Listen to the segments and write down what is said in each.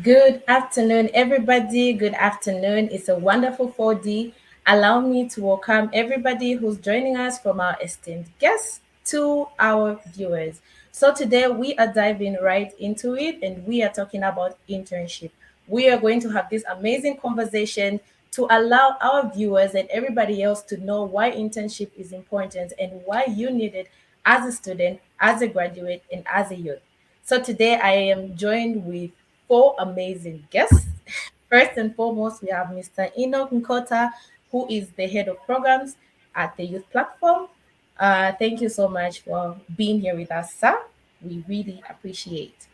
Good afternoon, everybody. Good afternoon. It's a wonderful 4D. Allow me to welcome everybody who's joining us from our esteemed guests to our viewers. So, today we are diving right into it and we are talking about internship. We are going to have this amazing conversation to allow our viewers and everybody else to know why internship is important and why you need it as a student, as a graduate, and as a youth. So today I am joined with four amazing guests. First and foremost, we have Mr. Enoch Nkota, who is the head of programs at the youth platform. Thank you so much for being here with us, sir. We really appreciate.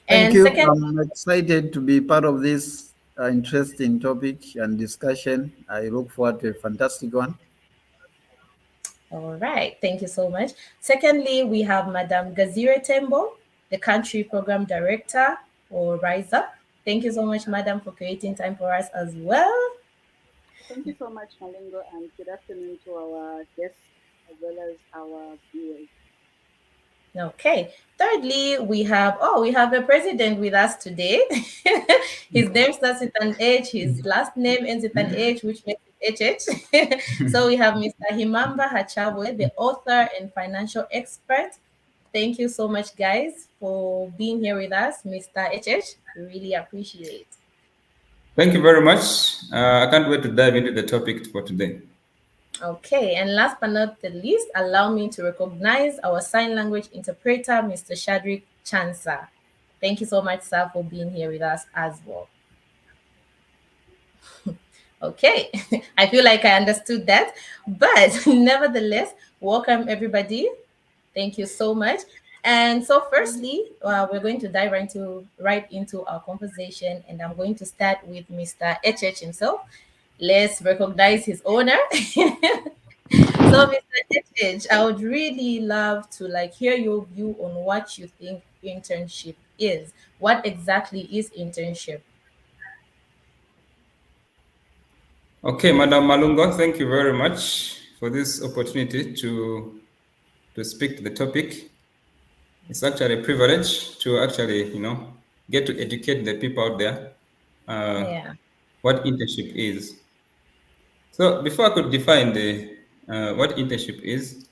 Thank And you. second, I'm excited to be part of this interesting topic and discussion. I look forward to a fantastic one. all right, thank you so much. Secondly, we have Madam Gazire Tembo, the country program director for Rise Up. Thank you so much, Madam, for creating time for us as well. Thank you so much, Malengo, and good afternoon to our guests as well as our viewers. Okay. Thirdly, we have a president with us today. His name starts with an H, his last name ends with an H, which makes it HH. So we have Mr. Himamba Hachabwe, the author and financial expert. Thank you so much, guys, for being here with us, Mr. HH. We really appreciate. Thank you very much. I can't wait to dive into the topic for today. Okay, and last but not the least, allow me to recognize our sign language interpreter, Mr. Shadrick Chansa. Thank you so much, sir, for being here with us as well. Okay, I feel like I understood that, but nevertheless, welcome everybody. Thank you so much. And so, firstly, we're going to dive right into our conversation, and I'm going to start with Mr. HH himself. Let's recognize his owner. So, Mr. HH, I would really love to hear your view on what you think internship is. What exactly is internship? Okay, Madam Malungo, thank you very much for this opportunity to speak to the topic. It's actually a privilege to actually, get to educate the people out there Yeah. what internship is. So before I could define the what internship is,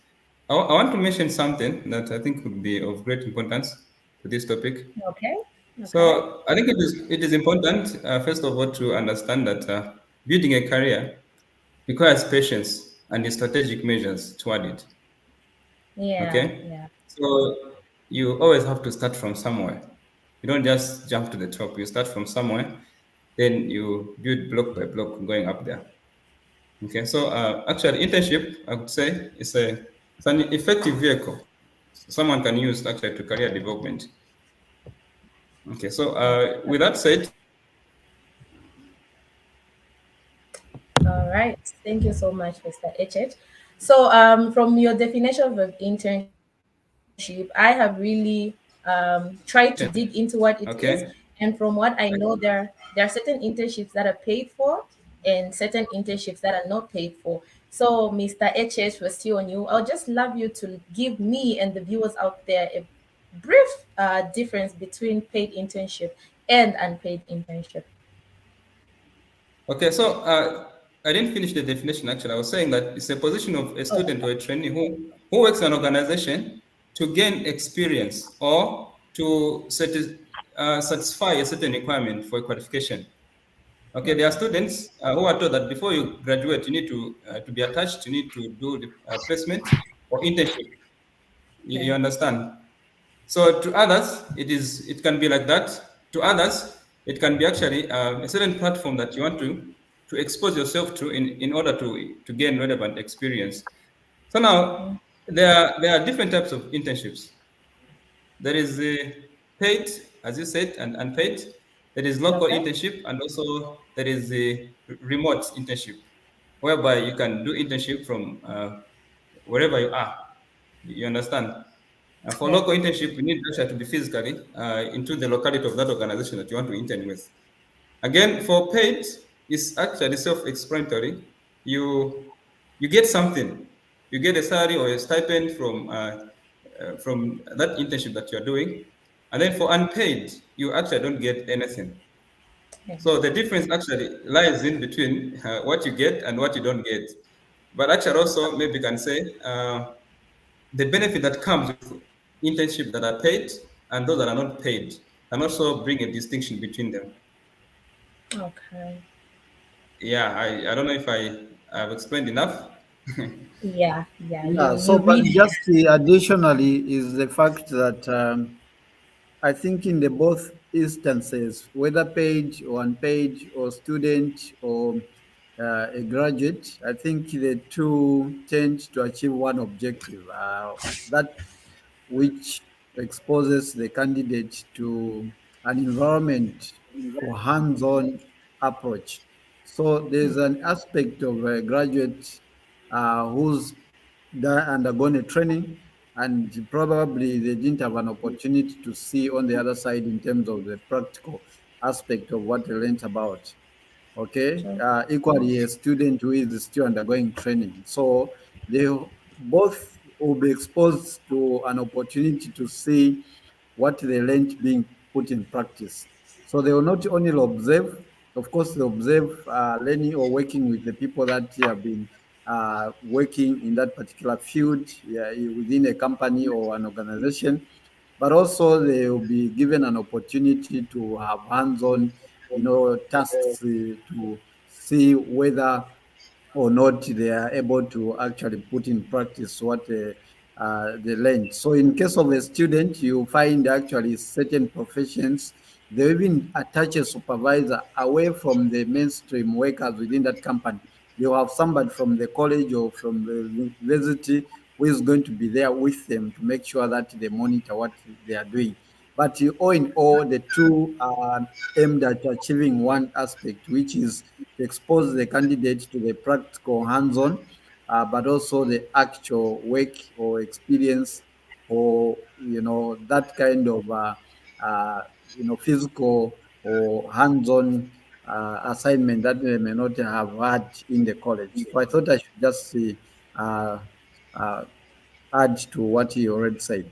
I want to mention something that I think would be of great importance to this topic. Okay. Okay. So I think it is important, first of all, to understand that building a career requires patience and strategic measures toward it. Yeah. Okay, Yeah. so you always have to start from somewhere. You don't just jump to the top. You start from somewhere, then you build block by block going up there. Okay, so actually, internship I would say it's an effective vehicle someone can use actually to career development. Okay, so with that said, All right. Thank you so much, Mr. HH. So, from your definition of internship, I have really tried to dig into what it is, and okay. from what I know, there are certain internships that are paid for, and certain internships that are not paid for. So, Mr. HH, we're still on you. I'll just love you to give me and the viewers out there a brief difference between paid internship and unpaid internship. Okay, so I didn't finish the definition actually. I was saying that it's a position of a Oh, student or a trainee who works in an organization to gain experience or to satisfy a certain requirement for a qualification. Okay, there are okay. students who are told that before you graduate, you need to be attached, you need to do the placement or internship. You Okay. understand? So to others, it can be like that. To others, it can be actually a certain platform that you want to expose yourself to in order to gain relevant experience. So now Mhm. there are different types of internships. There is the paid, as you said, and unpaid. There is local Okay. internship, and also there is the remote internship, whereby you can do internship from wherever you are. You understand? For Yeah. local internship, you need actually to be physically into the locality of that organization that you want to intern with. Again, for paid, it's actually self-explanatory. You get something. You get a salary or a stipend from that internship that you're doing, And then for unpaid, you actually don't get anything. So the Exactly. difference actually lies in between what you get and what you don't get. But actually, also maybe you can say the benefit that comes with internship that are paid and those that are not paid, and also bring a distinction between them. Okay. Yeah, I don't know if have explained enough. Yeah, yeah. Yeah, You so but really just additionally is the fact that I think in the both instances, whether paid or unpaid or student or a graduate, I think the two tend to achieve one objective, that which exposes the candidate to an environment for hands-on approach. So there's an aspect of a graduate who's undergone a training, and probably they didn't have an opportunity to see on the other side in terms of the practical aspect of what they learned about. Okay, true. equally a student who is still undergoing training. So they both will be exposed to an opportunity to see what they learned being put in practice. So they will not only observe, of course, they observe learning or working with the people that have been working in that particular field, yeah, within a company or an organization, but also they will be given an opportunity to have hands-on, tasks to see whether or not they are able to actually put in practice what they learned. So in case of a student, you find actually certain professions, they even attach a supervisor away from the mainstream workers within that company. You have somebody from the college or from the university who is going to be there with them to make sure that they monitor what they are doing. But all in all, the two are aimed at achieving one aspect, which is to expose the candidate to the practical hands-on, but also the actual work or experience, or that kind of physical or hands-on assignment that they may not have had in the college. So I thought I should just see, uh, uh, add to what he already said.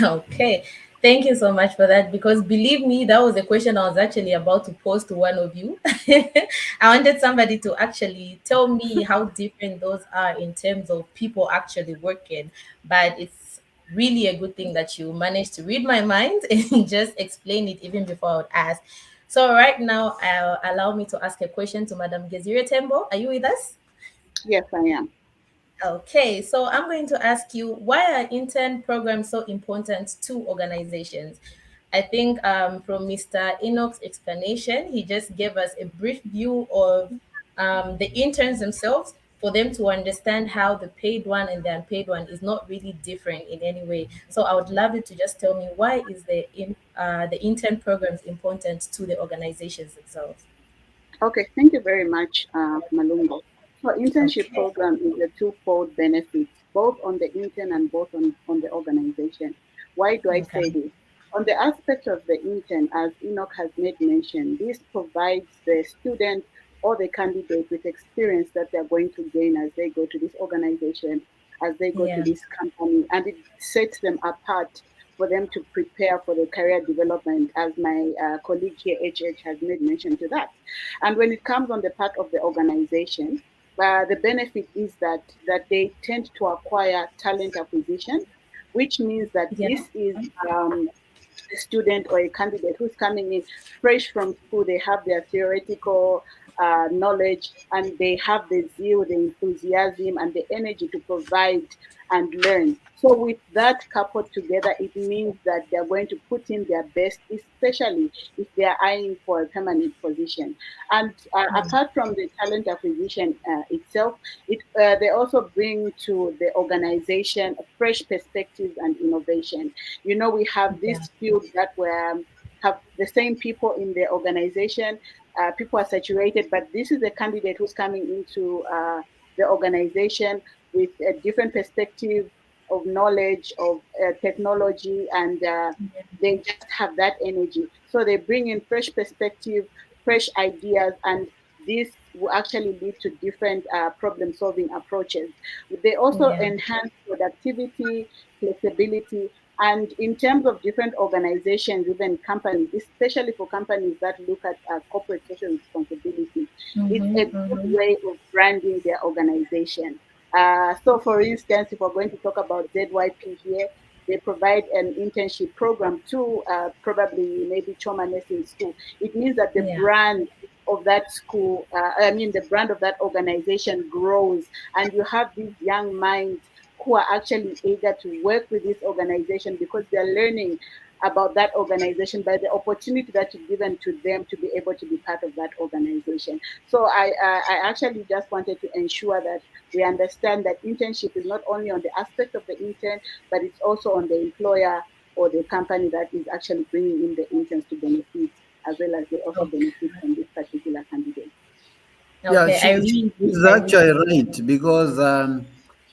Okay. Thank you so much for that, because believe me, that was a question I was actually about to pose to one of you. I wanted somebody to actually tell me how different those are in terms of people actually working. But it's really a good thing that you managed to read my mind and just explain it even before I would ask. So right now, allow me to ask a question to Madam Gezire Tembo. Are you with us? Yes, I am. Okay, so I'm going to ask you, why are intern programs so important to organizations? I think from Mr. Enoch's explanation, he just gave us a brief view of the interns themselves, for them to understand how the paid one and the unpaid one is not really different in any way. So I would love you to just tell me, why is the intern programs important to the organizations themselves? Okay, thank you very much, Malungo. So internship Okay. program is a twofold benefit, both on the intern and both on the organization. Why do I Okay. say this? On the aspect of the intern, as Enoch has made mention, this provides the student or the candidate with experience that they're going to gain as they go to this organization, as they go to Yeah. this company, and it sets them apart for them to prepare for the career development, as my colleague here, HH, has made mention to that. And when it comes on the part of the organization, the benefit is that they tend to acquire talent acquisition, which means that Yeah. this is a student or a candidate who's coming in fresh from school. They have their theoretical knowledge, and they have the zeal, the enthusiasm, and the energy to provide and learn. So, with that coupled together, it means that they're going to put in their best, especially if they are eyeing for a permanent position. And apart from the talent acquisition itself, they also bring to the organization fresh perspectives and innovation. We have Yeah. this field that where have the same people in the organization. People are saturated, but this is a candidate who's coming into the organization with a different perspective of knowledge of technology, and they just have that energy. So they bring in fresh perspective, fresh ideas, and this will actually lead to different problem solving approaches. They also Yeah. enhance productivity, flexibility, And in terms of different organizations, even companies, especially for companies that look at corporate social responsibility, it's Mm-hmm, a good mm-hmm. way of branding their organization. So, for instance, if we're going to talk about ZYP here, they provide an internship program to probably maybe trauma nursing school. It means that the Yeah, brand of that school, the brand of that organization grows, and you have these young minds who are actually eager to work with this organization because they're learning about that organization by the opportunity that you've given to them to be able to be part of that organization. So I actually just wanted to ensure that we understand that internship is not only on the aspect of the intern, but it's also on the employer or the company that is actually bringing in the interns to benefit, as well as they also benefit from this particular candidate. Yeah, okay, she's I actually really, right because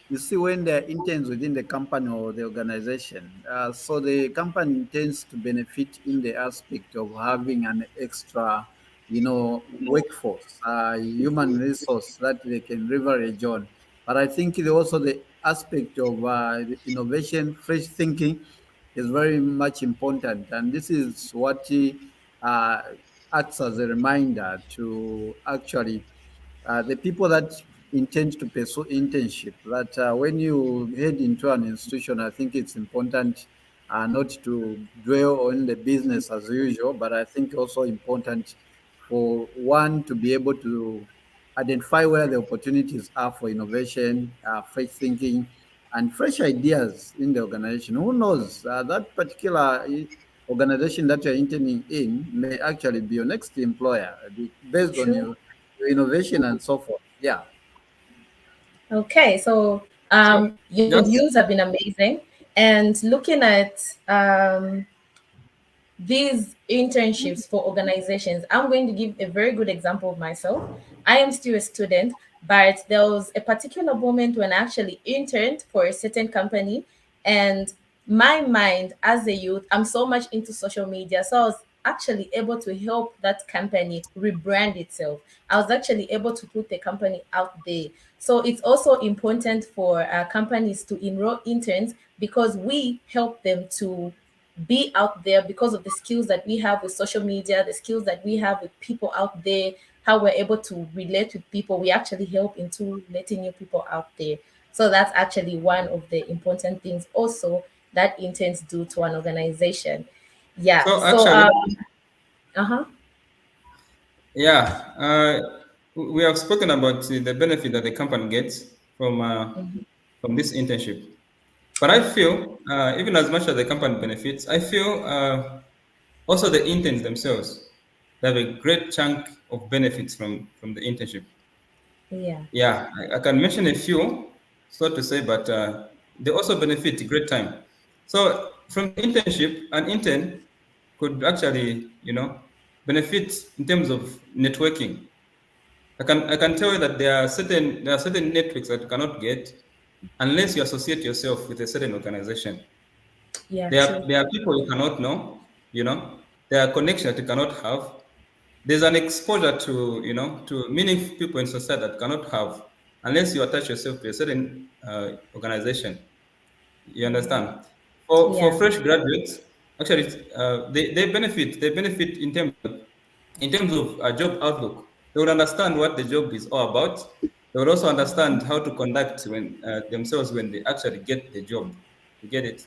you see, when there are interns within the company or the organization, so the company intends to benefit in the aspect of having an extra, workforce, human resource that they can leverage on. But I think also the aspect of the innovation, fresh thinking is very much important. And this is what uh, acts as a reminder to actually the people that intend to pursue internship, that when you head into an institution, I think it's important not to dwell on the business as usual, but I think also important for one to be able to identify where the opportunities are for innovation, fresh thinking, and fresh ideas in the organization. Who knows? That particular organization that you're interning in may actually be your next employer based on true. your innovation and so forth. Yeah. Okay, so So your just views have been amazing. And looking at these internships for organizations, I'm going to give a very good example of myself. I am still a student, but there was a particular moment when I actually interned for a certain company, and my mind as a youth, I'm so much into social media. So I was actually able to help that company rebrand itself. I was actually able to put the company out there. So it's also important for companies to enroll interns because we help them to be out there because of the skills that we have with social media, the skills that we have with people out there, how we're able to relate with people. We actually help into letting new people out there. So that's actually one of the important things also that interns do to an organization. Yeah. so So actually, uh-huh. yeah, we have spoken about the benefit that the company gets from this internship. But I feel, even as much as the company benefits, I feel also the interns themselves they have a great chunk of benefits from the internship. Yeah. Yeah, I can mention a few, so to say, but they also benefit great time. So from the internship, an intern could actually, benefit in terms of networking. I can tell you that there are certain networks that you cannot get unless you associate yourself with a certain organization. Yeah, There true. are there are people you cannot know, there are connections that you cannot have. There's an exposure to meaningful people in society that you cannot have unless you attach yourself to a certain organization. You understand? For Yeah. fresh graduates, actually, they benefit in terms of a job outlook. They would understand what the job is all about. They would also understand how to conduct themselves when they actually get the job. You get it?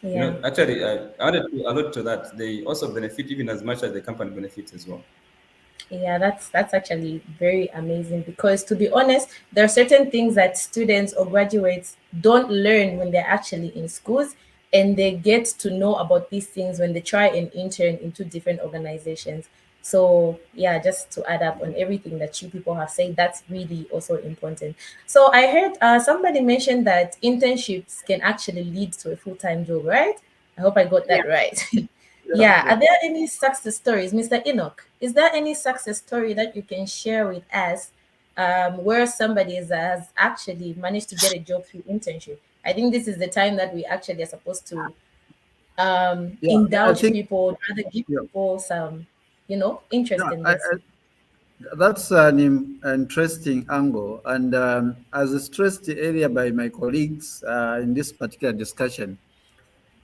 Yeah. Actually, I added a lot to that. They also benefit even as much as the company benefits as well. Yeah, that's actually very amazing because to be honest, there are certain things that students or graduates don't learn when they're actually in schools, and they get to know about these things when they try and intern into different organizations. So yeah, just to add up on everything that you people have said, that's really also important. So I heard somebody mention that internships can actually lead to a full-time job, right? I hope I got Yeah, that right. Yeah. Yeah. Yeah. Are there any success stories, Mr. Enoch? Is there any success story that you can share with us where somebody has actually managed to get a job through internship? I think this is the time that we actually are supposed to Yeah. I indulge think. people, rather give Yeah. people some, interest Yeah. in this. That's an interesting angle, and as stressed earlier by my colleagues in this particular discussion,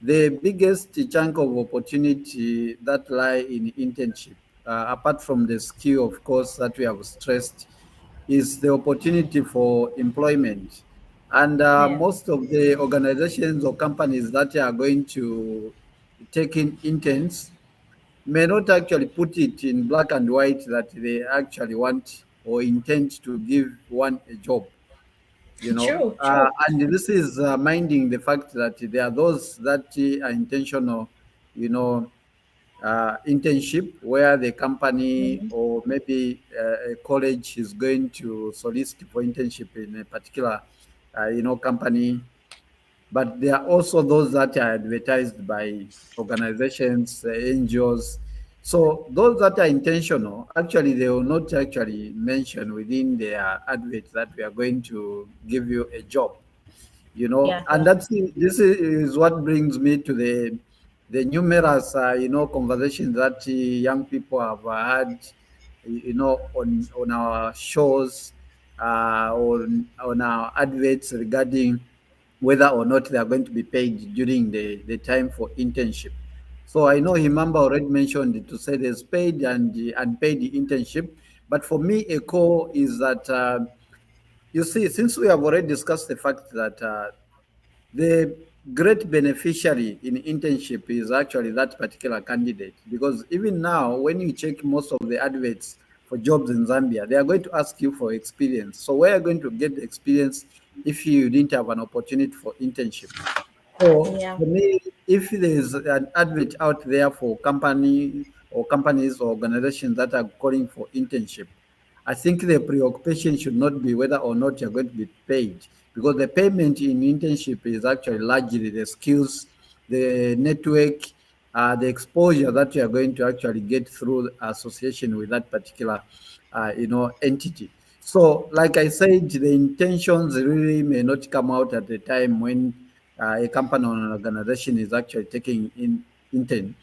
the biggest chunk of opportunity that lie in internship, apart from the skill, of course, that we have stressed, is the opportunity for employment. And Yeah. most of the organizations or companies that are going to take in interns may not actually put it in black and white that they actually want or intend to give one a job, you know. True, true. And this is minding the fact that there are those that are intentional, you know, internship where the company Mhm. or maybe a college is going to solicit for internship in a particular, company. But there are also those that are advertised by organizations, NGOs. So those that are intentional, actually, they will not actually mention within their advert that we are going to give you a job, Yeah, and yeah. this is what brings me to the numerous conversations that young people have had, on our shows, on our adverts regarding whether or not they are going to be paid during the time for internship. So I know Himamba already mentioned to say there's paid and unpaid internship, but for me a core is that, you see, since we have already discussed the fact that the great beneficiary in internship is actually that particular candidate, because even now when you check most of the adverts for jobs in Zambia, they are going to ask you for experience. So where are you going to get the experience if you didn't have an opportunity for internship? So Yeah. for me, if there is an advert out there for companies or organizations that are calling for internship, I think the preoccupation should not be whether or not you're going to be paid, because the payment in internship is actually largely the skills, the network, the exposure that you are going to actually get through association with that particular, entity. So, like I said, the intentions really may not come out at the time when a company or an organization is actually taking in intern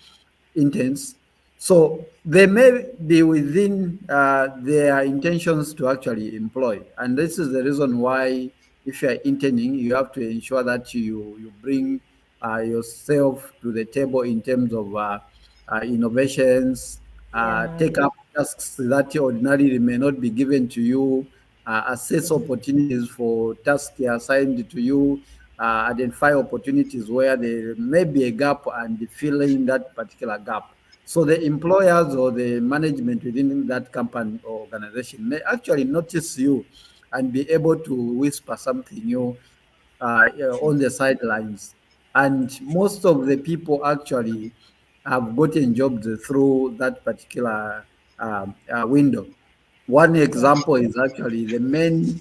interns. So they may be within their intentions to actually employ. And this is the reason why, if you're interning, you have to ensure that you bring yourself to the table in terms of innovations, Yeah. take up tasks that ordinarily may not be given to you, assess opportunities for tasks assigned to you, identify opportunities where there may be a gap and fill in that particular gap. So the employers or the management within that company or organization may actually notice you and be able to whisper something new on the sidelines. And most of the people actually have gotten jobs through that particular window. One Yeah. example is actually the main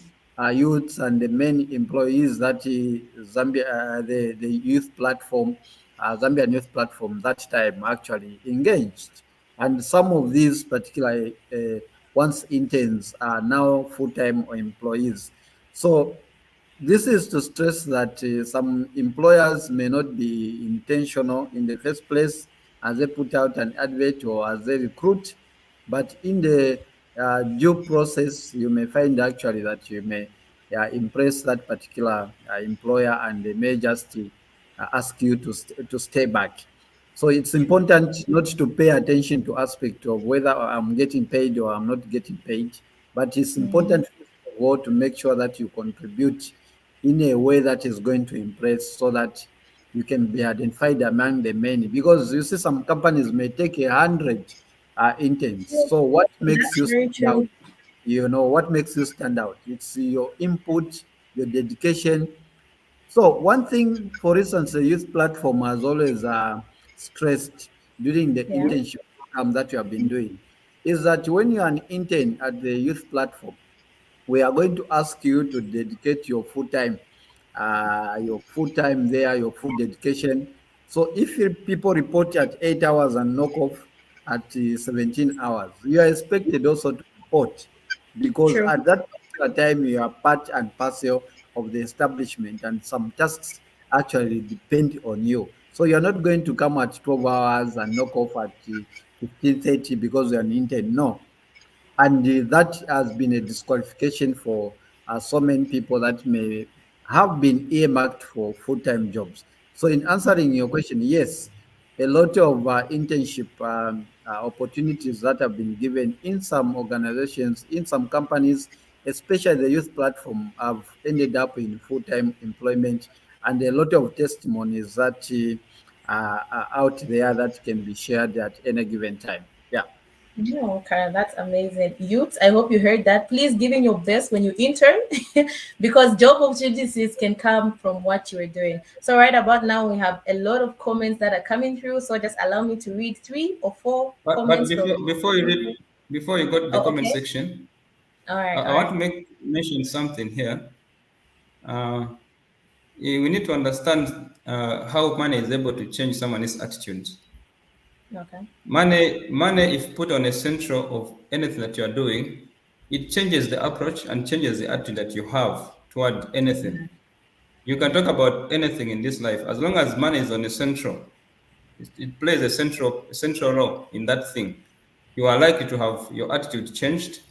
youths and the main employees that Zambia, the youth platform, Zambian youth platform, that time actually engaged. And some of these particular once interns are now full-time employees. So this is to stress that some employers may not be intentional in the first place as they put out an advert or as they recruit, but in the due process, you may find actually that you may impress that particular employer and they may just ask you to stay back. So it's important not to pay attention to aspect of whether I'm getting paid or I'm not getting paid, but it's Mhm. important first of all to make sure that you contribute in a way that is going to impress, so that you can be identified among the many. Because you see, some companies may take 100 interns. True. So what makes That's you very stand out? true. What makes you stand out? It's your input, your dedication. So one thing, for instance, the youth platform has always stressed during the Yeah. internship program that you have been doing is that when you're an intern at the youth platform, we are going to ask you to dedicate your full time there, your full dedication. So if people report at 8 hours and knock off at 17 hours, you are expected also to report, because True. at that particular time you are part and parcel of the establishment, and some tasks actually depend on you. So you're not going to come at 12 hours and knock off at 15:30 because you're an intern. No, and that has been a disqualification for so many people that may have been earmarked for full-time jobs. So, in answering your question, yes, a lot of internship opportunities that have been given in some organizations, in some companies, especially the youth platform, have ended up in full time employment, and a lot of testimonies that are out there that can be shared at any given time. Yeah. Yeah, okay, that's amazing. Youth, I hope you heard that. Please give in your best when you intern because job opportunities can come from what you are doing. So, right about now, we have a lot of comments that are coming through. So, just allow me to read three or four But comments from. before you go to the Oh, comment okay. section, All right, I all want to right. make mention something here. Uh, we need to understand how money is able to change someone's attitude. Okay. Money, if put on a central of anything that you are doing, it changes the approach and changes the attitude that you have toward anything. You can talk about anything in this life as long as money is on a central. It plays a central role in that thing. You are likely to have your attitude changed,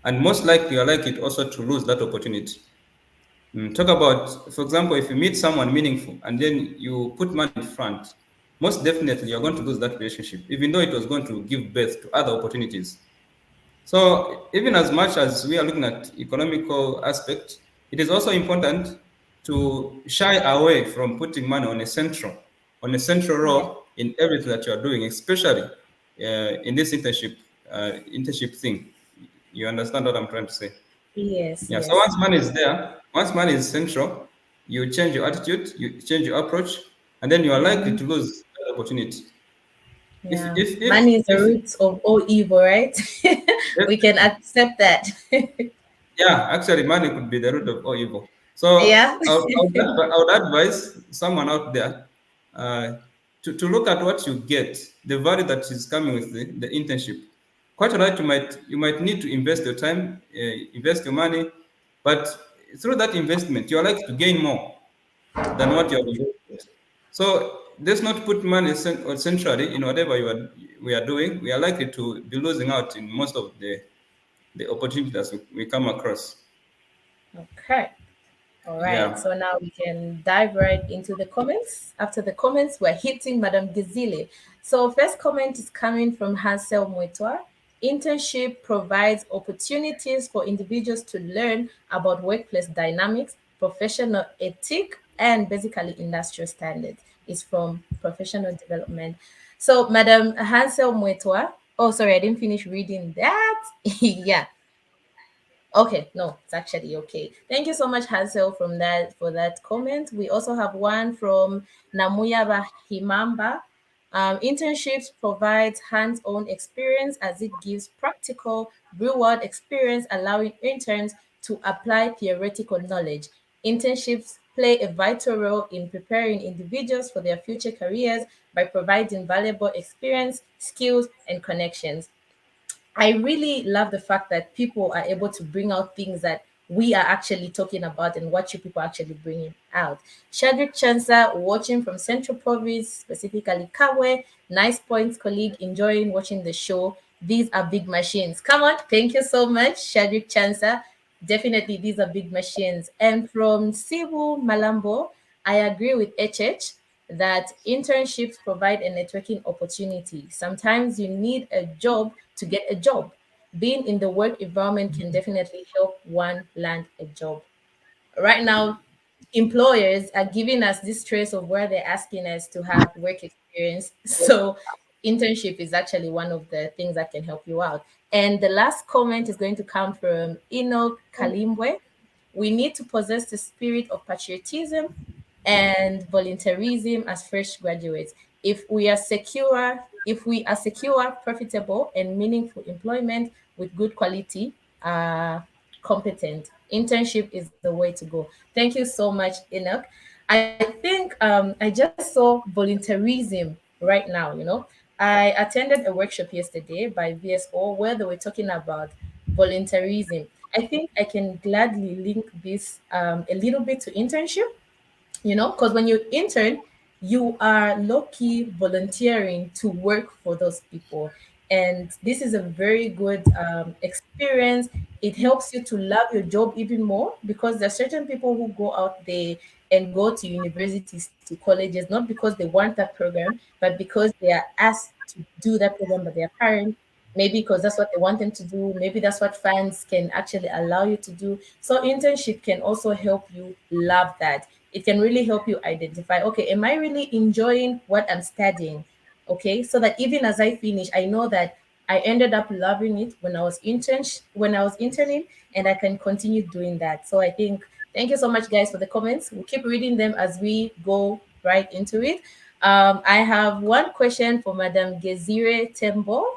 and most likely you are likely also to lose that opportunity. Talk about, for example, if you meet someone meaningful and then you put money in front, most definitely you're going to lose that relationship, even though it was going to give birth to other opportunities. So even as much as we are looking at economical aspect, it is also important to shy away from putting money on a central Yeah. role in everything that you are doing, especially in this internship thing. You understand what I'm trying to say? Yes, Yeah. So yes. once money is there, once money is central, you change your attitude, you change your approach, and then you are likely to lose that opportunity. If Yeah. if if Money is the if root of all evil, right? We can definitely. accept that. Yeah, actually, money could be the root of all evil. So Yeah. I would advise someone out there uh, to look at what you get, the value that is coming with the internship. Quite all right, you might need to invest your time, invest your money, but through that investment, you are likely to gain more than what you have invested. So let's not put money centrally in whatever we are doing. We are likely to be losing out in most of the opportunities that we come across. Okay. All right, Yeah. so now we can dive right into the comments. After the comments, we're hitting Madame Gazile. So, first comment is coming from Hansel Muetwa. Internship provides opportunities for individuals to learn about workplace dynamics, professional ethic, and basically industrial standards. It's from professional development. So, Madam Hansel Muetwa, oh, sorry, I didn't finish reading that. Yeah. Okay, no, it's actually okay. Thank you so much, Hazel, from that for that comment. We also have one from Namuyaba Himamba. Internships provides hands-on experience as it gives practical, real-world experience, allowing interns to apply theoretical knowledge. Internships play a vital role in preparing individuals for their future careers by providing valuable experience, skills, and connections. I really love the fact that people are able to bring out things that we are actually talking about and what you people are actually bringing out. Shadrick Chansa, watching from Central Province, specifically Kawe. Nice points, colleague. Enjoying watching the show. These are big machines. Come on. Thank you so much, Shadrick Chansa. Definitely, these are big machines. And from Sibu Malambo, I agree with HH that internships provide a networking opportunity. Sometimes you need a job to get a job. Being in the work environment can definitely help one land a job. Right now, employers are giving us this trace of where they're asking us to have work experience. So, internship is actually one of the things that can help you out. And the last comment is going to come from Ino Kalimbwe. We need to possess the spirit of patriotism and volunteerism as fresh graduates. If we are secure, profitable, and meaningful employment with good quality, competent, internship is the way to go. Thank you so much, Enoch. I think I just saw volunteerism right now. I attended a workshop yesterday by VSO where they were talking about volunteerism. I think I can gladly link this a little bit to internship, because when you intern, you are low-key volunteering to work for those people. And this is a very good experience. It helps you to love your job even more because there are certain people who go out there. and go to universities, to colleges, not because they want that program, but because they are asked to do that program by their parent. Maybe because that's what they want them to do. Maybe that's what fans can actually allow you to do. So internship can also help you love that. It can really help you identify, okay, am I really enjoying what I'm studying? Okay, so that even as I finish, I know that I ended up loving it when I was interning, and I can continue doing that. So I think, thank you so much, guys, for the comments. We'll keep reading them as we go right into it. I have one question for Madam Gezire Tembo.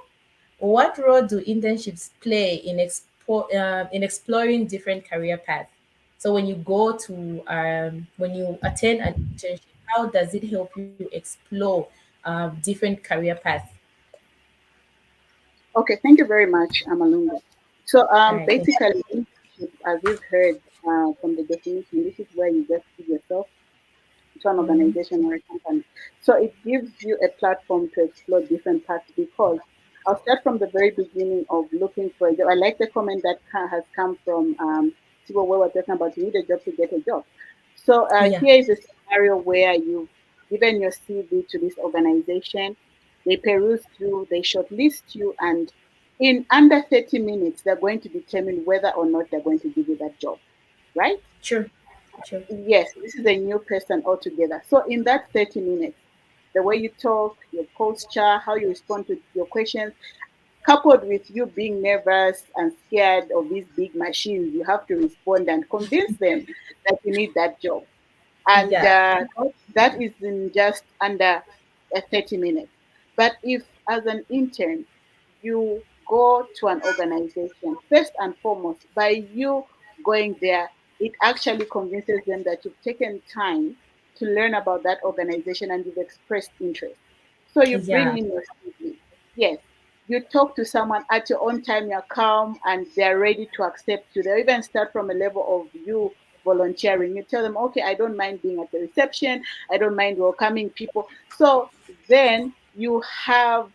What role do internships play in exploring different career paths? So when you attend an internship, how does it help you explore different career paths? Okay, thank you very much, Amalunga. So All right, thank basically, internships, as you've heard from the definition, this is where you just give yourself to an you. organization or a company. So it gives you a platform to explore different paths because I'll start from the very beginning of looking for a job. I like the comment that has come from people where we're talking about you need a job to get a job. So Yeah, here is a scenario where you've given your CV to this organization. They peruse through, they shortlist you, and in under 30 minutes, they're going to determine whether or not they're going to give you that job, right? true, true. Yes, this is a new person altogether. So in that 30 minutes, the way you talk, your posture, how you respond to your questions, coupled with you being nervous and scared of these big machines, you have to respond and convince them that you need that job. And Yeah, that is in just under 30 minutes. But if, as an intern, you go to an organization, first and foremost, by you going there, it actually convinces them that you've taken time to learn about that organization and you've expressed interest. So you bring yeah, in your CV. Yes, you talk to someone at your own time, you're calm and they're ready to accept you. They even start from a level of you volunteering. You tell them, okay, I don't mind being at the reception, I don't mind welcoming people. So then you have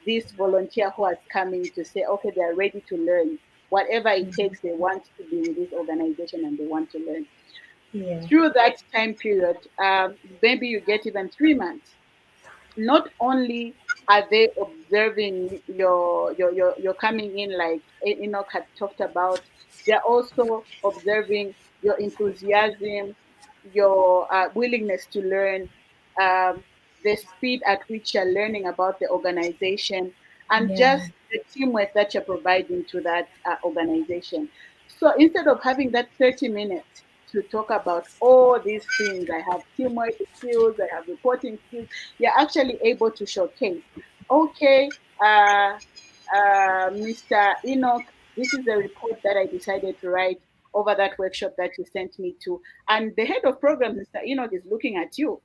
this volunteer who has coming to say, okay, they're ready to learn. Whatever it takes, they want to be with this organization and they want to learn. yeah, Through that time period, maybe you get even 3 months. Not only are they observing your coming in, like Enoch had talked about, they're also observing your enthusiasm, your willingness to learn, um, the speed at which you're learning about the organization, and yeah, just the teamwork that you're providing to that organization. So instead of having that 30 minutes to talk about all these things, I have teamwork skills, I have reporting skills, you're actually able to showcase, okay, Mr. Enoch, this is the report that I decided to write over that workshop that you sent me to. And the head of programs, Mr. Enoch, is looking at you.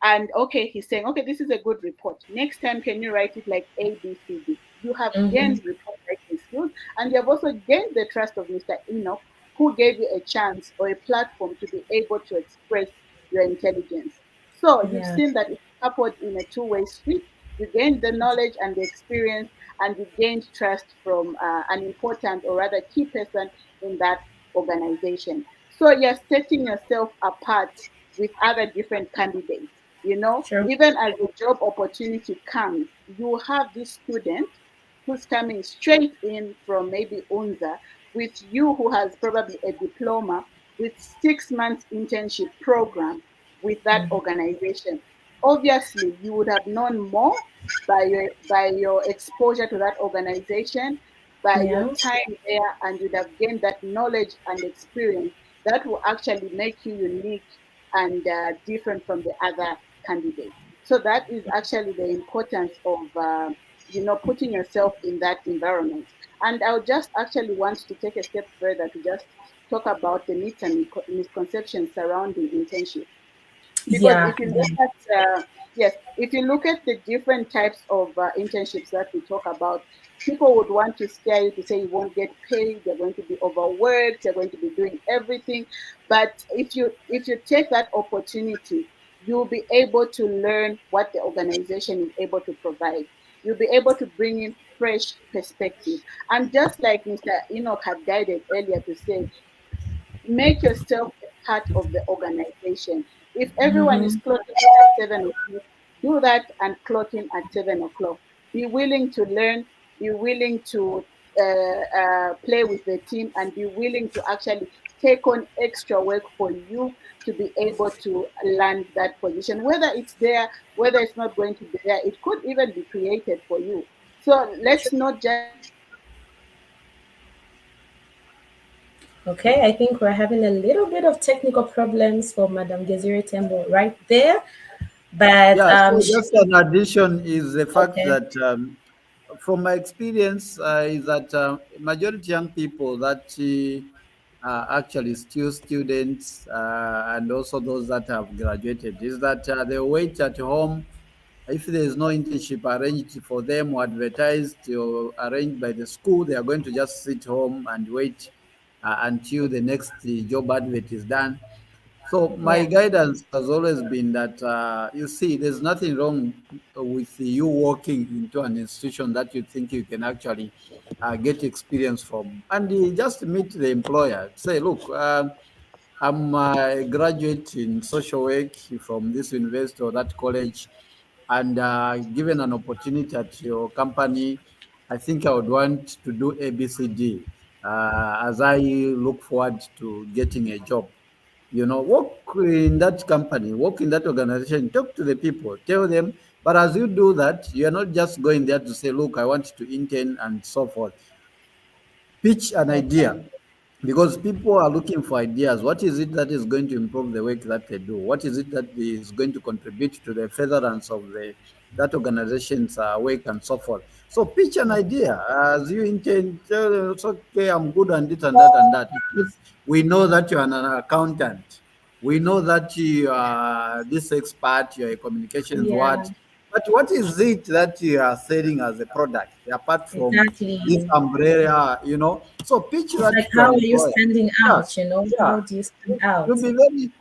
And okay, he's saying, okay, this is a good report. Next time, can you write it like A, B, C, D? You have gained report writing skills, and you have also gained the trust of Mr. Enoch, who gave you a chance or a platform to be able to express your intelligence. So you've yeah, seen that it's coupled in a two-way street. You gained the knowledge and the experience, and you gained trust from an important or rather key person in that organization. So you're setting yourself apart with other different candidates. true. Even as the job opportunity comes, you have this student who's coming straight in from maybe UNZA with you who has probably a diploma with 6 months internship program with that organization. Obviously, you would have known more by your exposure to that organization, by your Yeah, time there, and you'd have gained that knowledge and experience that will actually make you unique and different from the other candidates. So that is actually the importance of putting yourself in that environment. And I would just actually want to take a step further to just talk about the myths and misconceptions surrounding internship. Because yeah, if you look yeah, at yes, if you look at the different types of internships that we talk about, people would want to scare you to say you won't get paid, you're going to be overworked, you're going to be doing everything. But if you take that opportunity, you'll be able to learn what the organization is able to provide. You'll be able to bring in fresh perspective. And just like Mr. Enoch had guided earlier to say, make yourself a part of the organization. If everyone is clocking in at 7 o'clock, do that and clock in at 7 o'clock. Be willing to learn, be willing to play with the team, and be willing to actually take on extra work for you to be able to land that position. Whether it's there, whether it's not going to be there, it could even be created for you. So let's not just Okay, I think we're having a little bit of technical problems for Madam Desiree Tembo right there, but Yeah, so she, just an addition is the fact okay, that from my experience is that majority young people that are actually still students and also those that have graduated is that they wait at home. If there is no internship arranged for them or advertised or arranged by the school, they are going to just sit home and wait until the next job advert is done. So my yeah, guidance has always been that you see, there's nothing wrong with you walking into an institution that you think you can actually get experience from, and just meet the employer. Say, look, I'm a graduate in social work from this university or that college, and given an opportunity at your company, I think I would want to do ABCD as I look forward to getting a job. Work in that company, work in that organization, talk to the people, tell them. But as you do that, you're not just going there to say, look, I want to intern and so forth. Pitch an idea, okay, because people are looking for ideas. What is it that is going to improve the work that they do? What is it that is going to contribute to the furtherance of that organization's work and so forth? So pitch an idea as you intend. Tell them, it's okay, I'm good on it and that and that. Because we know that you're an accountant. We know that you are this expert. You're a communications what. yeah, But what is it that you are selling as a product apart from this exactly. umbrella, So pitch It's that like, to an how are you employer. standing Yeah, out? You know, yeah. how do you stand out?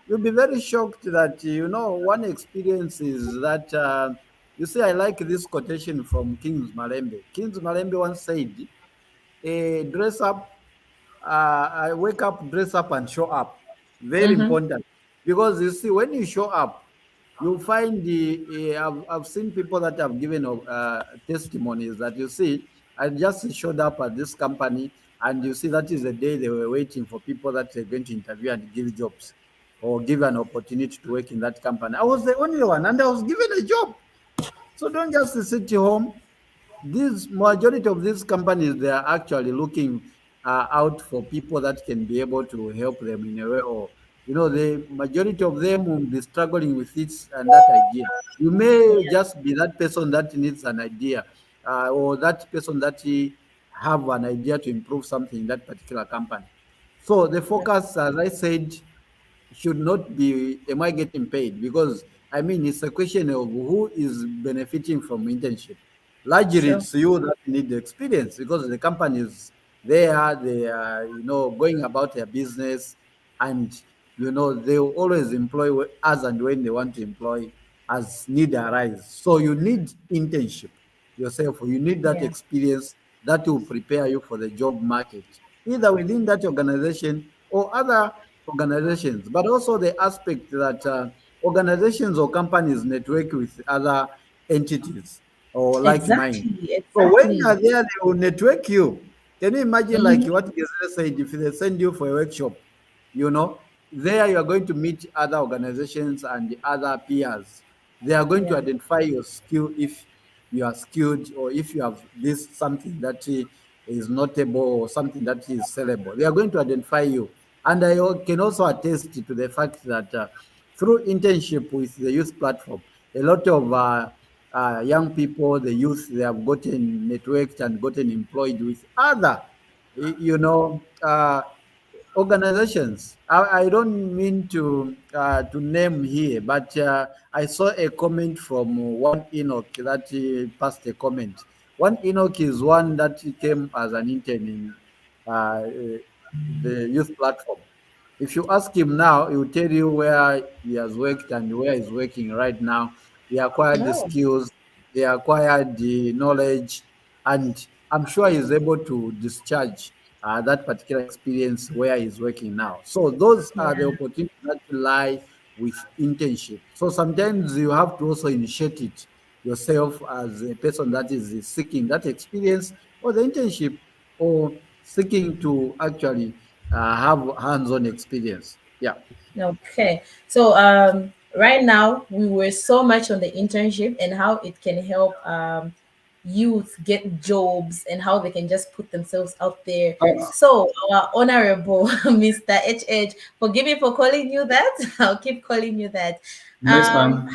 You'll be very shocked that one experience is that you see, I like this quotation from Kings Malembe. Kings Malembe once said, dress up, I wake up, dress up, and show up. Very Mm-hmm. important. Because you see, when you show up, you'll find I've seen people that have given testimonies that you see, I just showed up at this company, and you see that is the day they were waiting for people that they're going to interview and give jobs or give an opportunity to work in that company. I was the only one, and I was given a job. So don't just sit home. This majority of these companies, they are actually looking out for people that can be able to help them in a way, or the majority of them will be struggling with this and that idea. You may Yeah, just be that person that needs an idea, or that person that he have an idea to improve something in that particular company. So the yeah, focus, as I said, should not be, am I getting paid? Because I mean, it's a question of who is benefiting from internship. Largely, sure. it's you that need the experience, because the companies, they are going about their business, and they will always employ as and when they want to employ as need arise. So you need internship yourself. You need that Yeah, experience that will prepare you for the job market, either within that organization or other organizations, but also the aspect that organizations or companies network with other entities or like mine. exactly, So when you are exactly. there, they will network you. Can you imagine, like Mm-hmm. what Gesera said, if they send you for a workshop, you know, there you are going to meet other organizations and other peers. They are going to Yeah, identify your skill, if you are skilled, or if you have this something that is notable or something that is sellable. They are going to identify you. And I can also attest to the fact that through internship with the youth platform, a lot of young people, the youth, they have gotten networked and gotten employed with other, organizations. I don't mean to name here, but I saw a comment from one Enoch that passed a comment. One Enoch is one that came as an intern in the youth platform. If you ask him now, he will tell you where he has worked and where he's working right now. He acquired the no, skills, he acquired the knowledge, and I'm sure he's able to discharge that particular experience where he's working now. So those are the Yeah. opportunities that lie with internship. So sometimes you have to also initiate it yourself as a person that is seeking that experience or the internship, or seeking to actually have hands-on experience. Yeah. Okay. So right now we were so much on the internship and how it can help youth get jobs and how they can just put themselves out there. Oh, So our honorable Mr. HH, forgive me for calling you that. I'll keep calling you that. nice fun.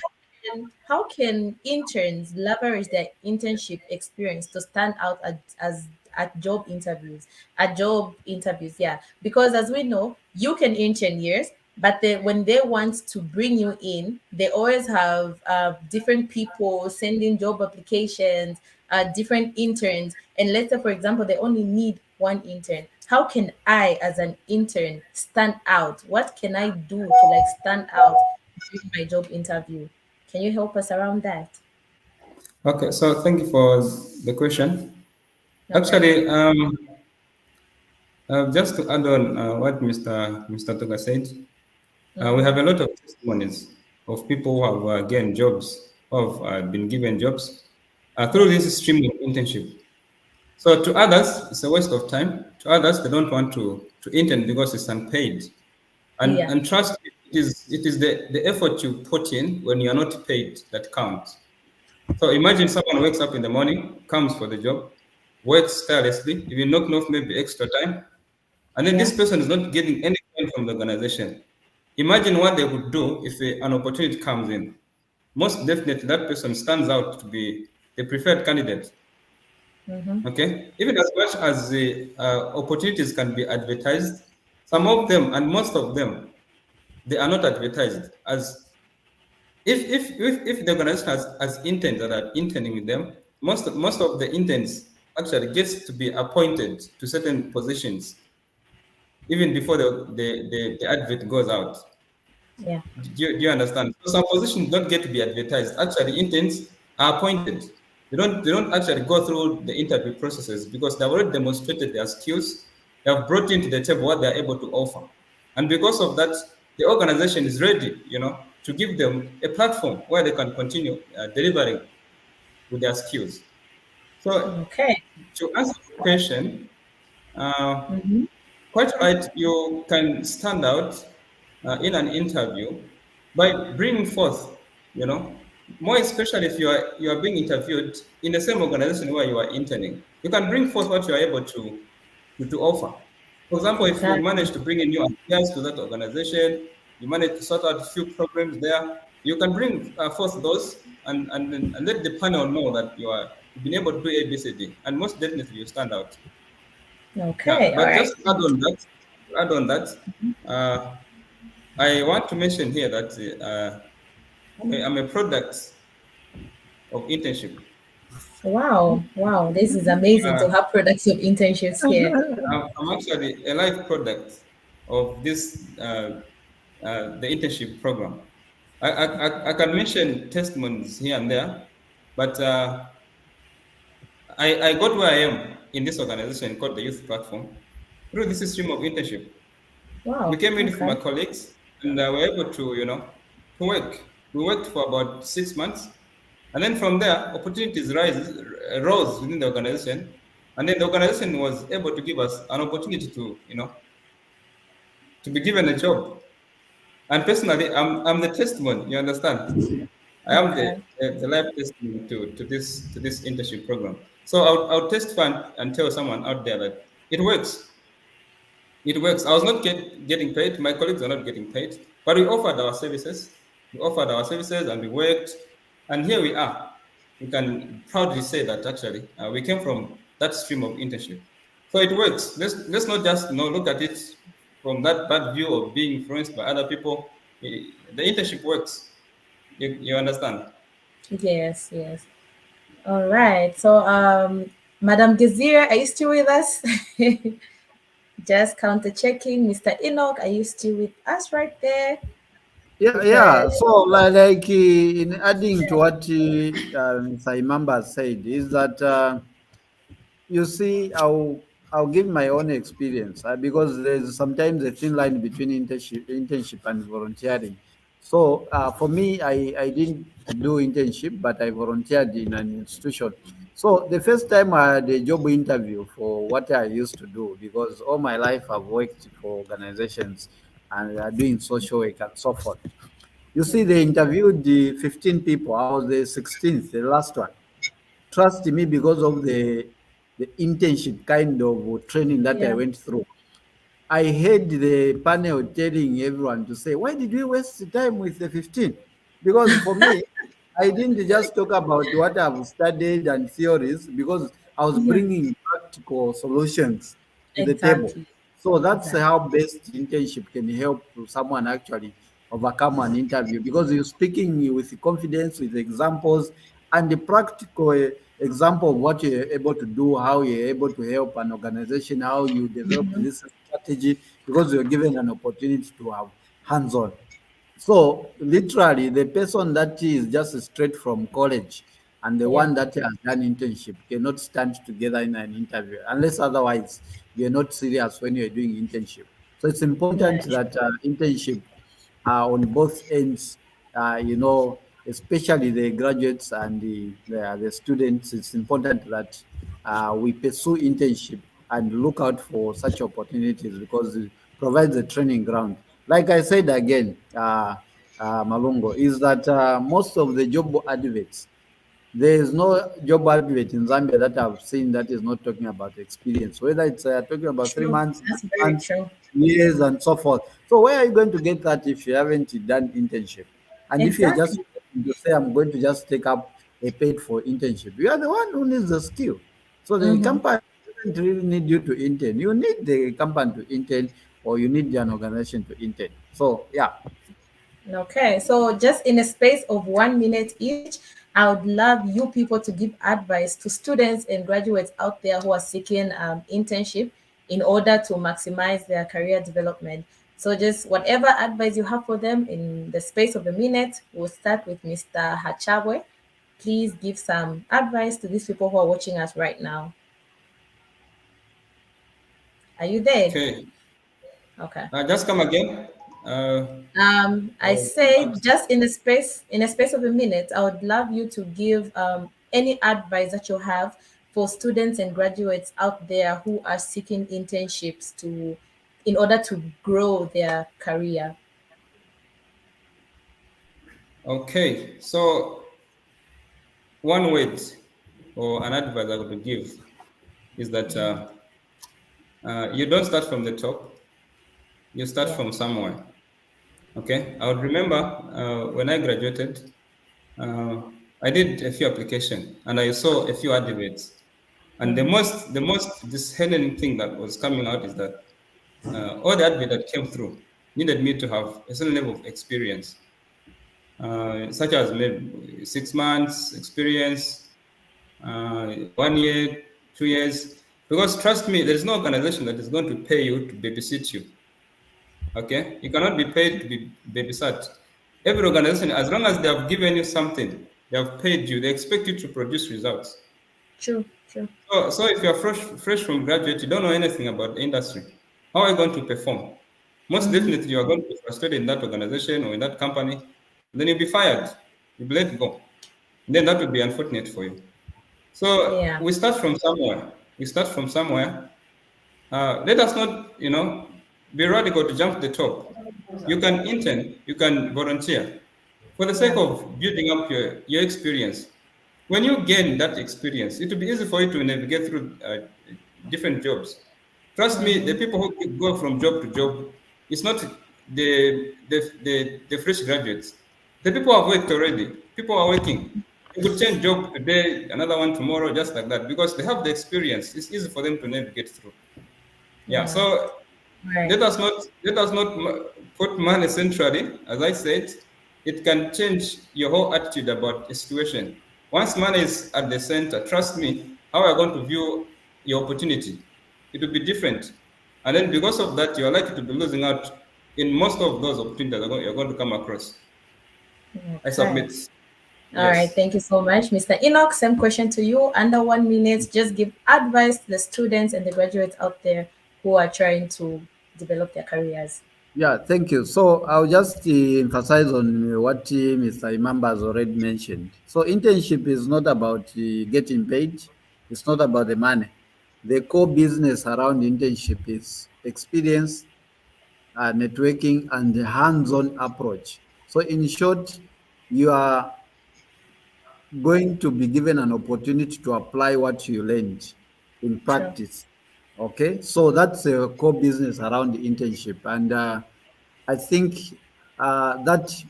How can interns leverage their internship experience to stand out at job interviews? At job interviews, yeah. Because as we know, you can intern years, but when they want to bring you in, they always have different people sending job applications, different interns. And let's say, for example, they only need one intern. How can I, as an intern, stand out? What can I do to like stand out during my job interview? Can you help us around that? Okay, so thank you for the question. Okay. Actually, just to add on what Mr. Toga said, we have a lot of testimonies of people who have gained jobs, who have been given jobs through this stream of internship. So to others, it's a waste of time. To others, they don't want to intern because it's unpaid. Yeah. And trust me, it is the effort you put in when you are not paid that counts. So imagine someone wakes up in the morning, comes for the job, works tirelessly, even knocking off maybe extra time, and then Yeah. this person is not getting any coin from the organization. Imagine what they would do if an opportunity comes in. Most definitely, that person stands out to be the preferred candidate. Mm-hmm. Okay, even as much as the opportunities can be advertised, some of them and most of them they are not advertised as if the organization has interns that are interning with them. Most of the interns actually gets to be appointed to certain positions even before the advert goes out. Yeah. Do you understand? So some positions don't get to be advertised. Actually, interns are appointed. They don't actually go through the interview processes because they've already demonstrated their skills. They have brought into the table what they're able to offer. And because of that, the organization is ready, to give them a platform where they can continue delivering with their skills. So Okay. to answer the question, uh, Mm-hmm. quite right, you can stand out in an interview by bringing forth, you know, more especially if you are being interviewed in the same organization where you are interning. You can bring forth what you are able to offer. For example, if you Exactly. manage to bring in new ideas to that organization, you manage to sort out a few problems there, you can bring forth those and let the panel know that you've been able to do A, B, C, D, and most definitely you stand out. Yeah, Okay. All but right. just to add on that, uh, I want to mention here that I'm a product of internship. Wow. Wow. This is amazing Uh, to have productive internships here. I'm actually a live product of this the internship program. I can mention testimonies here and there, but I got where I am in this organization called the Youth Platform through this stream of internship. We Wow. came in with my Okay. colleagues and were able to work. We worked for about 6 months. And then from there, opportunities rose within the organization. And then the organization was able to give us an opportunity to be given a job. And personally, I'm the testimony, you understand? I am Okay. the life testimony to this internship program. So I'll testify and tell someone out there that it works. It works. I was not getting paid. My colleagues are not getting paid, but we offered our services. We offered our services and we worked, and here we are. We can proudly say that actually we came from that stream of internship. So it works. Let's not just look at it from that bad view of being influenced by other people. The internship works. You understand? Yes. Yes. All right. So, Madam Gazir, are you still with us? Just counter checking. Mr. Enoch, are you still with us right there? Yeah, yeah. Because So, like in adding to what Saimamba said, is that you see how. I'll give my own experience because there's sometimes a thin line between internship and volunteering. So for me, I didn't do internship, but I volunteered in an institution. So the first time I had a job interview for what I used to do, because all my life I've worked for organizations and doing social work and so forth. You see, they interviewed the 15 people. I was the 16th, the last one. Trust me, because of the internship kind of training that I Yeah, went through. I heard the panel telling everyone to say, why did we waste the time with the 15? Because for me, I didn't just talk about what I've studied and theories, because I was yeah, bringing practical solutions to the table. exactly, So that's exactly. how best internship can help someone actually overcome an interview, because you're speaking with confidence, with examples, and the practical example of what you're able to do, how you're able to help an organization, how you develop this strategy, because you're given an opportunity to have hands-on. So literally, the person that is just straight from college and the Yeah, one that has done internship cannot stand together in an interview, unless otherwise you're not serious when you're doing internship. So it's yeah, important that internship on both ends, especially the graduates and the students. It's important that we pursue internship and look out for such opportunities, because it provides a training ground. Like I said again, Malungo, is that most of the job adverts, there is no job advert in Zambia that I've seen that is not talking about experience, whether it's talking about three true. months, That's very 6 months, true. years, and so forth. So where are you going to get that if you haven't done internship? And if you're just Exactly. to say, I'm going to just take up a paid for internship, you are the one who needs the skill. So the Mm-hmm. company doesn't really need you to intern. You need the company to intern, or you need an organization to intern. So yeah. Okay, so just in a space of 1 minute each, I would love you people to give advice to students and graduates out there who are seeking internship in order to maximize their career development. So, just whatever advice you have for them in the space of a minute, we'll start with Mr. Hachawe. Please give some advice to these people who are watching us right now. Are you there? Okay. Okay. Just come again. I say just in a space of a minute, I would love you to give any advice that you have for students and graduates out there who are seeking internships to in order to grow their career. Okay. So one word or an advice I would give is that you don't start from the top. You start Yeah. from somewhere. Okay. I would remember when I graduated, uh, I did a few application and I saw a few adverts. And the most disheartening thing that was coming out is that all the advert that came through needed me to have a certain level of experience, such as maybe 6 months experience, 1 year, 2 years. Because trust me, there is no organization that is going to pay you to babysit you. Okay, you cannot be paid to be babysat. Every organization, as long as they have given you something, they have paid you. They expect you to produce results. True, true. So if you're fresh from graduate, you don't know anything about the industry, how are you going to perform? Most definitely, you are going to be frustrated in that organization or in that company. Then you'll be fired. You'll be let go. Then that would be unfortunate for you. So Yeah. we start from somewhere. We start from somewhere. Let us not, be radical to jump to the top. You can intern, you can volunteer for the sake Yeah. of building up your experience. When you gain that experience, it will be easy for you to navigate through different jobs. Trust me, the people who go from job to job, it's not the fresh graduates. The people who have worked already. People are working. You could change job today, another one tomorrow, just like that, because they have the experience. It's easy for them to navigate through. Yeah. Yeah. So Right. let us not put money centrally. As I said, it can change your whole attitude about a situation. Once money is at the center, trust me, how are you going to view your opportunity? It will be different. And then because of that, you're likely to be losing out in most of those opportunities you're going to come across. I Okay. submit. All right, Yes. thank you so much, Mr. Enoch. Same question to you. Under 1 minute, just give advice to the students and the graduates out there who are trying to develop their careers. Yeah, thank you. So I'll just emphasize on what Mr. Imamba has already mentioned. So internship is not about getting paid. It's not about the money. The core business around internship is experience, networking, and the hands-on approach. So in short, you are going to be given an opportunity to apply what you learned in Sure. practice. Okay, so that's a core business around the internship, and I think that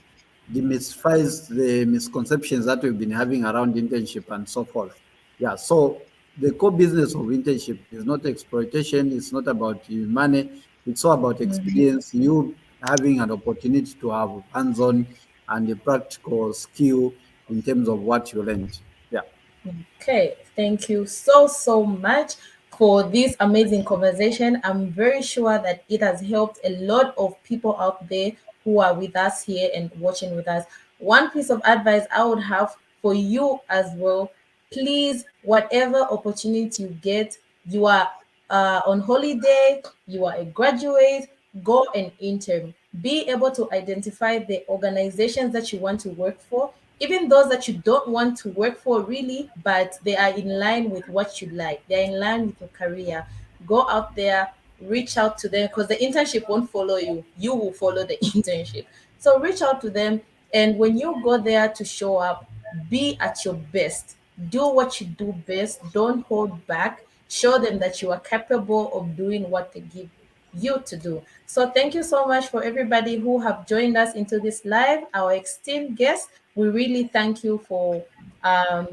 demystifies the misconceptions that we've been having around internship and so forth. Yeah, so the core business of internship is not exploitation, it's not about money, it's all about experience, you having an opportunity to have hands-on and a practical skill in terms of what you learned. Yeah. Okay, thank you so, so much for this amazing conversation. I'm very sure that it has helped a lot of people out there who are with us here and watching with us. One piece of advice I would have for you as well, please, whatever opportunity you get, you are on holiday, you are a graduate, go and intern. Be able to identify the organizations that you want to work for, even those that you don't want to work for really, but they are in line with what you like, they're in line with your career. Go out there, reach out to them, because the internship won't follow you, you will follow the internship. So reach out to them, and when you go there to show up, be at your best. Do what you do best. Don't hold back. Show them that you are capable of doing what they give you to do. So thank you so much for everybody who have joined us into this live. Our esteemed guests, we really thank you for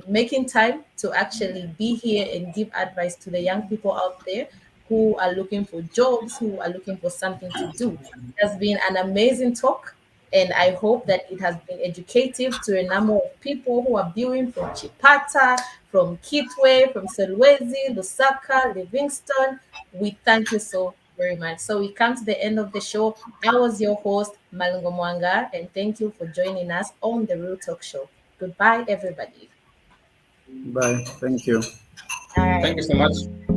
making time to actually be here and give advice to the young people out there who are looking for jobs, who are looking for something to do. It has been an amazing talk, and I hope that it has been educative to a number of people who are viewing from Chipata, from Kitwe, from Selwezi, Lusaka, Livingston. We thank you so very much. So we come to the end of the show. I was your host, Malungo Mwanga, and thank you for joining us on the Real Talk Show. Goodbye, everybody. Bye. Thank you. All Thank right. you so much.